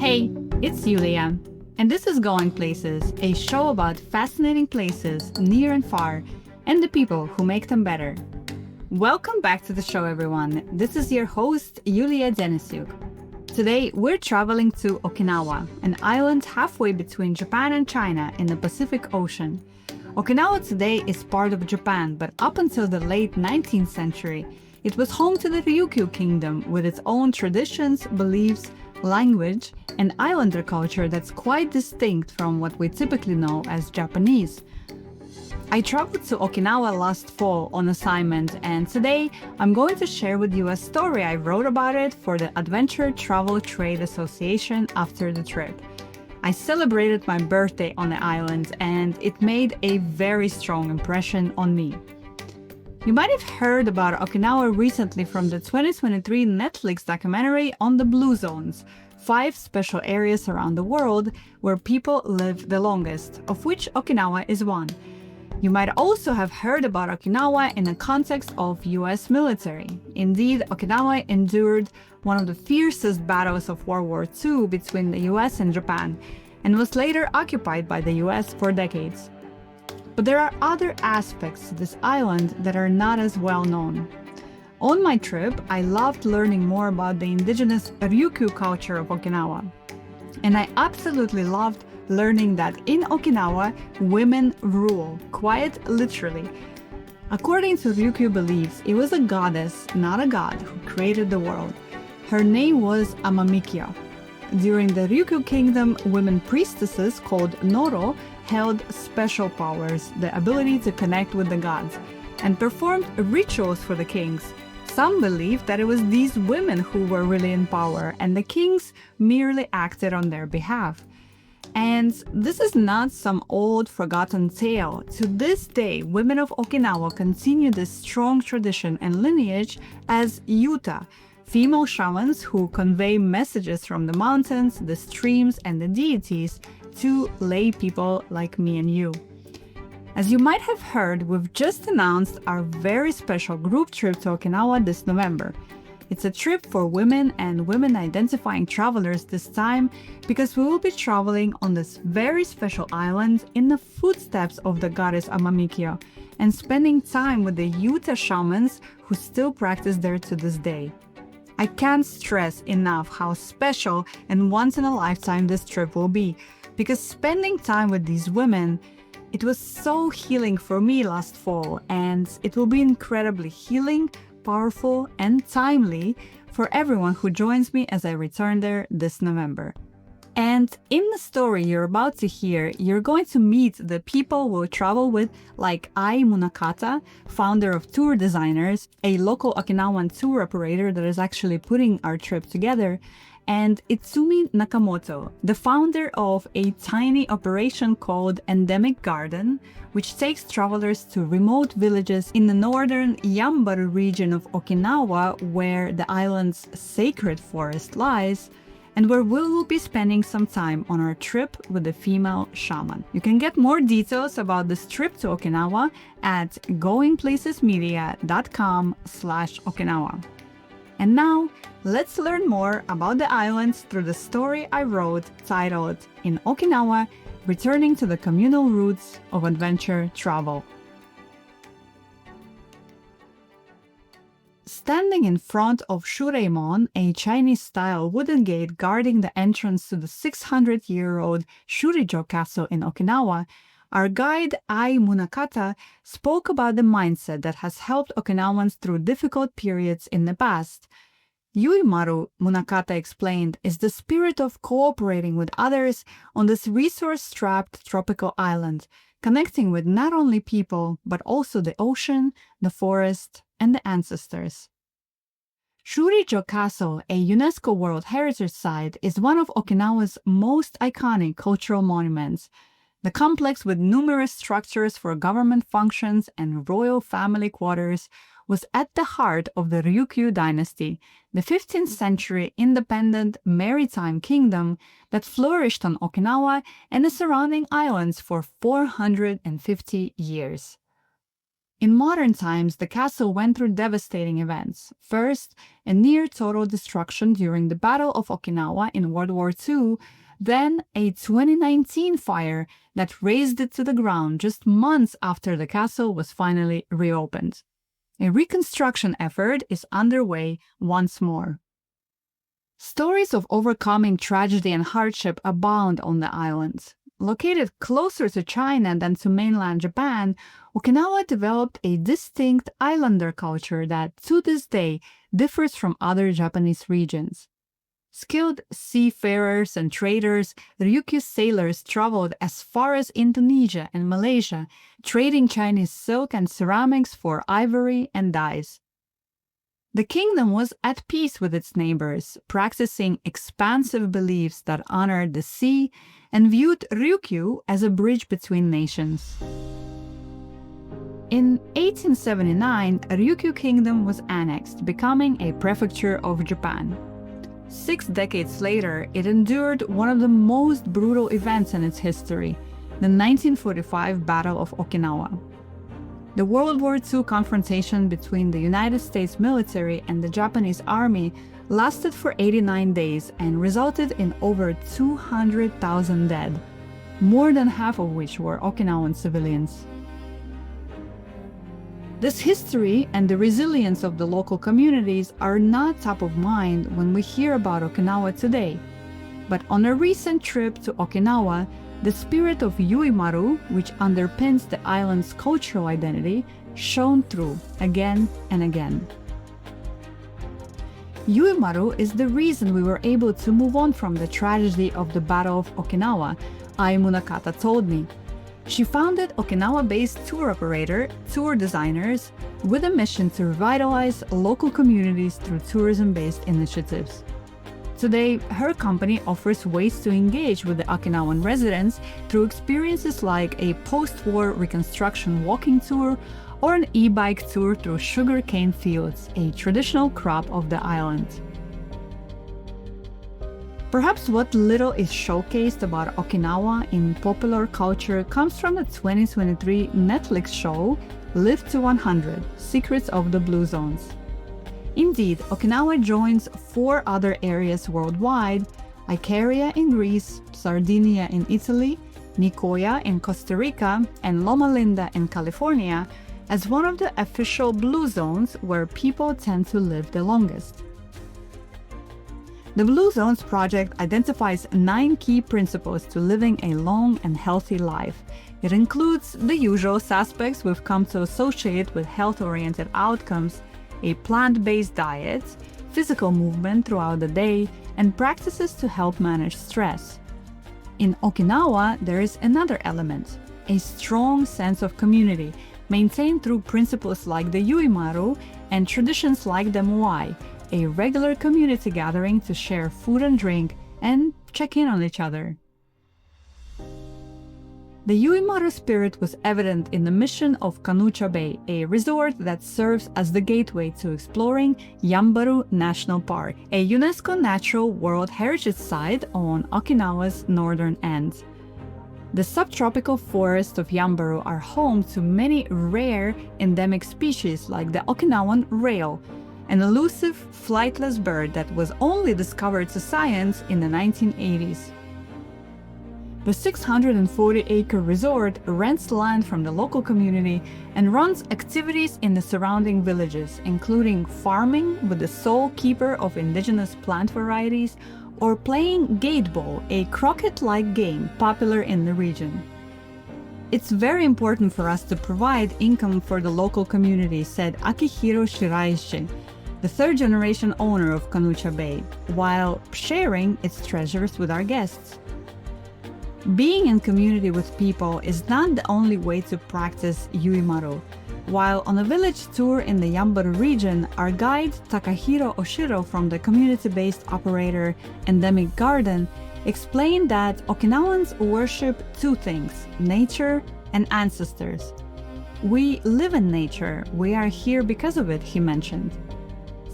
Hey, it's Yulia, and this is Going Places, a show about fascinating places near and far, and the people who make them better. Welcome back to the show, everyone. This is your host, Yulia Denisyuk. Today, we're traveling to Okinawa, an island halfway between Japan and China in the Pacific Ocean. Okinawa today is part of Japan, but up until the late 19th century, it was home to the Ryukyu Kingdom with its own traditions, beliefs, language, and islander culture that's quite distinct from what we typically know as Japanese. I traveled to Okinawa last fall on assignment, and today I'm going to share with you a story I wrote about it for the Adventure Travel Trade Association after the trip. I celebrated my birthday on the island, and it made a very strong impression on me. You might have heard about Okinawa recently from the 2023 Netflix documentary on the Blue Zones, 5 special areas around the world where people live the longest, of which Okinawa is one. You might also have heard about Okinawa in the context of US military. Indeed, Okinawa endured one of the fiercest battles of World War II between the US and Japan, and was later occupied by the US for decades. But there are other aspects to this island that are not as well known. On my trip, I loved learning more about the indigenous Ryukyu culture of Okinawa. And I absolutely loved learning that in Okinawa, women rule, quite literally. According to Ryukyu beliefs, it was a goddess, not a god, who created the world. Her name was Amamikiyo. During the Ryukyu kingdom, women priestesses called Noro held special powers, the ability to connect with the gods, and performed rituals for the kings. Some believed that it was these women who were really in power, and the kings merely acted on their behalf. And this is not some old forgotten tale. To this day, women of Okinawa continue this strong tradition and lineage as yuta, female shamans who convey messages from the mountains, the streams, and the deities to lay people like me and you. As you might have heard, we've just announced our very special group trip to Okinawa this November. It's a trip for women and women-identifying travelers this time because we will be traveling on this very special island in the footsteps of the goddess Amamikiyo and spending time with the yuta shamans who still practice there to this day. I can't stress enough how special and once-in-a-lifetime this trip will be, because spending time with these women, it was so healing for me last fall, and it will be incredibly healing, powerful, and timely for everyone who joins me as I return there this November. And in the story you're about to hear, you're going to meet the people we'll travel with, like Ai Munakata, founder of Tour Designers, a local Okinawan tour operator that is actually putting our trip together, and Itsumi Nakamoto, the founder of a tiny operation called Endemic Garden, which takes travelers to remote villages in the northern Yuimaru region of Okinawa, where the island's sacred forest lies, and where we will be spending some time on our trip with the female shaman. You can get more details about this trip to Okinawa at goingplacesmedia.com/Okinawa. And now, let's learn more about the islands through the story I wrote titled In Okinawa, Returning to the Communal Roots of Adventure Travel. Standing in front of Shureimon, a Chinese-style wooden gate guarding the entrance to the 600-year-old Shurijo Castle in Okinawa, our guide Ai Munakata spoke about the mindset that has helped Okinawans through difficult periods in the past. Yuimaru, Munakata explained, is the spirit of cooperating with others on this resource-strapped tropical island, connecting with not only people, but also the ocean, the forest, and the ancestors. Shurijo Castle, a UNESCO World Heritage Site, is one of Okinawa's most iconic cultural monuments. The complex, with numerous structures for government functions and royal family quarters, was at the heart of the Ryukyu dynasty, the 15th century independent maritime kingdom that flourished on Okinawa and the surrounding islands for 450 years. In modern times, the castle went through devastating events. First, a near-total destruction during the Battle of Okinawa in World War II, then a 2019 fire that razed it to the ground just months after the castle was finally reopened. A reconstruction effort is underway once more. Stories of overcoming tragedy and hardship abound on the island. Located closer to China than to mainland Japan, Okinawa developed a distinct islander culture that, to this day, differs from other Japanese regions. Skilled seafarers and traders, Ryukyu sailors traveled as far as Indonesia and Malaysia, trading Chinese silk and ceramics for ivory and dyes. The kingdom was at peace with its neighbors, practicing expansive beliefs that honored the sea and viewed Ryukyu as a bridge between nations. In 1879, Ryukyu Kingdom was annexed, becoming a prefecture of Japan. 6 decades later, it endured one of the most brutal events in its history, the 1945 Battle of Okinawa. The World War II confrontation between the United States military and the Japanese army lasted for 89 days and resulted in over 200,000 dead, more than half of which were Okinawan civilians. This history and the resilience of the local communities are not top of mind when we hear about Okinawa today. But on a recent trip to Okinawa, the spirit of Yuimaru, which underpins the island's cultural identity, shone through again and again. Yuimaru is the reason we were able to move on from the tragedy of the Battle of Okinawa, Ai Munakata told me. She founded Okinawa-based tour operator, Tour Designers, with a mission to revitalize local communities through tourism-based initiatives. Today, her company offers ways to engage with the Okinawan residents through experiences like a post-war reconstruction walking tour or an e-bike tour through sugarcane fields, a traditional crop of the island. Perhaps what little is showcased about Okinawa in popular culture comes from the 2023 Netflix show Live to 100 – Secrets of the Blue Zones. Indeed, Okinawa joins 4 other areas worldwide: Icaria in Greece, Sardinia in Italy, Nicoya in Costa Rica, and Loma Linda in California as one of the official blue zones where people tend to live the longest. The Blue Zones project identifies 9 key principles to living a long and healthy life. It includes the usual suspects we've come to associate with health-oriented outcomes: a plant-based diet, physical movement throughout the day, and practices to help manage stress. In Okinawa, there is another element: a strong sense of community, maintained through principles like the Yuimaru and traditions like the Moai, a regular community gathering to share food and drink and check in on each other. The Yuimaru spirit was evident in the mission of Kanucha Bay, a resort that serves as the gateway to exploring Yambaru National Park, a UNESCO Natural World Heritage Site on Okinawa's northern end. The subtropical forests of Yambaru are home to many rare endemic species like the Okinawan rail, an elusive flightless bird that was only discovered to science in the 1980s. The 640-acre resort rents land from the local community and runs activities in the surrounding villages, including farming with the sole keeper of indigenous plant varieties or playing gate ball, a croquet-like game popular in the region. It's very important for us to provide income for the local community, said Akihiro Shiraishi, the 3rd-generation owner of Kanucha Bay, while sharing its treasures with our guests. Being in community with people is not the only way to practice Yuimaru. While on a village tour in the Yambaru region, our guide Takahiro Oshiro from the community-based operator Endemic Garden explained that Okinawans worship 2 things: nature and ancestors. We live in nature, we are here because of it, he mentioned.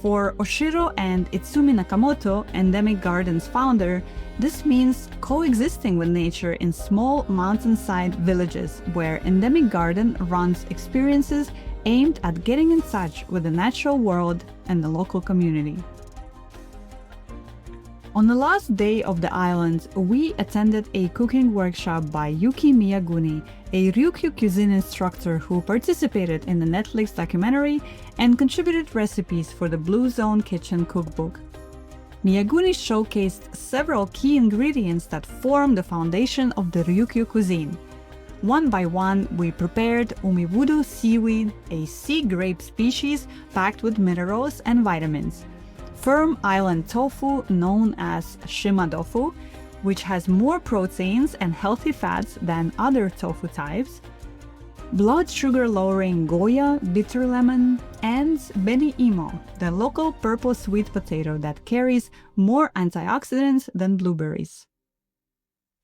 For Oshiro and Itsumi Nakamoto, Endemic Garden's founder, this means coexisting with nature in small mountainside villages where Endemic Garden runs experiences aimed at getting in touch with the natural world and the local community. On the last day of the island, we attended a cooking workshop by Yuki Miyaguni, a Ryukyu cuisine instructor who participated in the Netflix documentary and contributed recipes for the Blue Zone Kitchen cookbook. Miyaguni showcased several key ingredients that form the foundation of the Ryukyu cuisine. One by one, we prepared umiburu seaweed, a sea grape species packed with minerals and vitamins. Firm island tofu known as shimadofu, which has more proteins and healthy fats than other tofu types, blood sugar lowering goya, bitter lemon, and beni imo, the local purple sweet potato that carries more antioxidants than blueberries.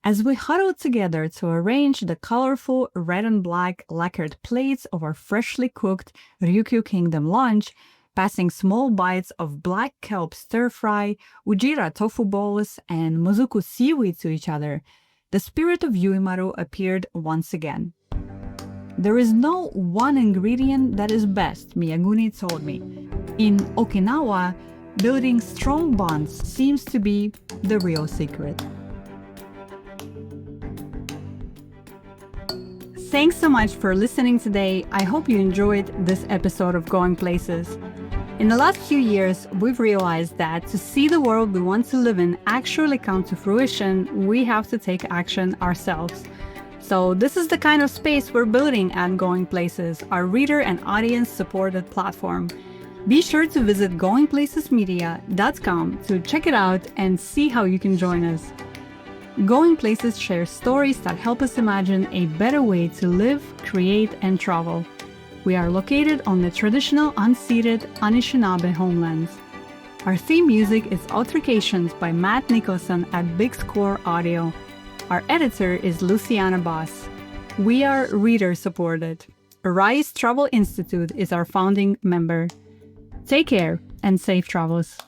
As we huddled together to arrange the colorful red and black lacquered plates of our freshly cooked Ryukyu Kingdom lunch, passing small bites of black kelp stir-fry, ujira tofu balls, and mozuku seaweed to each other, the spirit of Yuimaru appeared once again. There is no one ingredient that is best, Miyaguni told me. In Okinawa, building strong bonds seems to be the real secret. Thanks so much for listening today. I hope you enjoyed this episode of Going Places. In the last few years, we've realized that to see the world we want to live in actually come to fruition, we have to take action ourselves. So this is the kind of space we're building at Going Places, our reader and audience-supported platform. Be sure to visit goingplacesmedia.com to check it out and see how you can join us. Going Places shares stories that help us imagine a better way to live, create, and travel. We are located on the traditional unceded Anishinaabe homelands. Our theme music is Altercations by Matt Nicholson at Big Score Audio. Our editor is Luciana Boss. We are reader-supported. Arise Travel Institute is our founding member. Take care and safe travels.